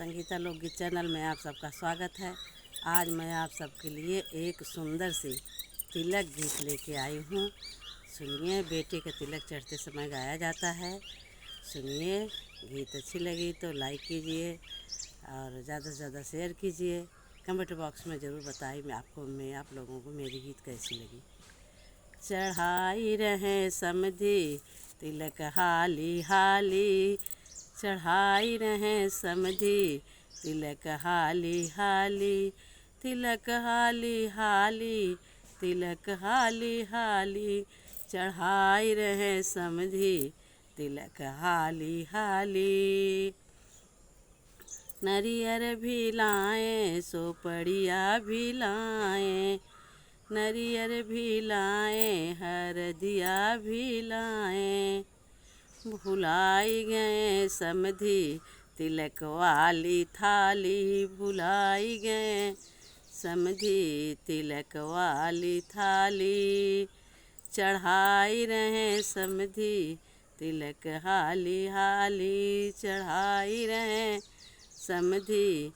संगीता लोकगीत चैनल में आप सबका स्वागत है। आज मैं आप सबके लिए एक सुंदर सी तिलक गीत लेके आई हूँ। सुनिए, बेटे के तिलक चढ़ते समय गाया जाता है। सुनिए, गीत अच्छी लगी तो लाइक कीजिए और ज़्यादा से ज़्यादा शेयर कीजिए। कमेंट बॉक्स में ज़रूर बताइए मैं आप लोगों को मेरी गीत कैसी लगी। चढ़ाई रहे समधी तिलक हाली हाली, चढ़ाई रहे समधी तिलक हाली हाली, तिलक हाली हाली, तिलक हाली हाली, चढ़ाई रहे समधी तिलक हाली हाली। नरियर भी लाएं सोपड़िया भी लाएं, नरियर भी लाएं हरदिया भी लाएं। भुलाई गए समधी तिलक वाली थाली, भुलाई गए समधी तिलक वाली थाली। चढ़ाई रहे समधी तिलक हाली हाली, चढ़ाई रहे समधी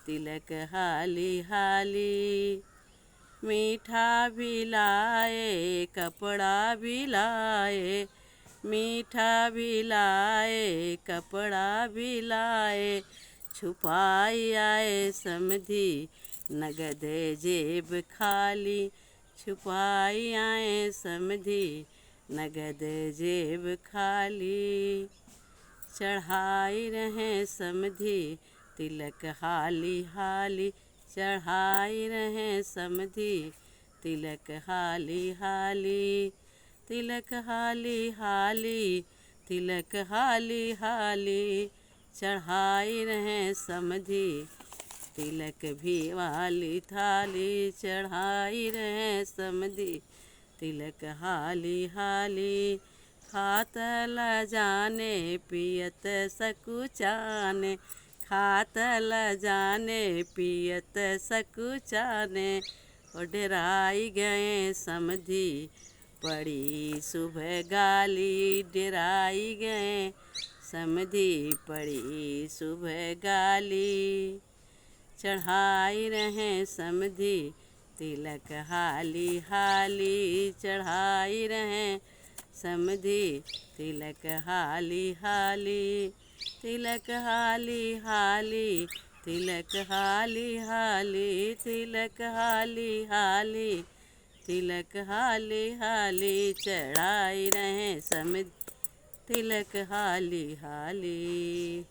तिलक हाली हाली। मीठा भी लाए कपड़ा भी लाए, मीठा भी लाए कपड़ा भी लाए। छुपाई आए समधी नगद जेब खाली, छुपाई आए समधी नगद जेब खाली। चढ़ाई रहे समधी तिलक हाली हाली, चढ़ाई रहे समधी तिलक हाली हाली। तिलक हाली हाली, तिलक हाली हाली, चढ़ाई रहे समधी तिलक भी वाली थाली, चढ़ाई रहे समधी तिलक हाली हाली। खात ल जाने पियत सकुचाने, खात ल जाने पियत सकुचाने। और डेराई गए समधी पड़ी सुबह गाली, डेराई गए समधी पड़ी सुबह गाली। चढ़ाई रहे समधी तिलक हाली हाली, चढ़ाई रहे समधी तिलक हाली हाली। तिलक हाली हाली, तिलक हाली हाली, तिलक हाली हाली, तिलक हाली हाली, चढ़ाई रहे समधी तिलक हाली हाली।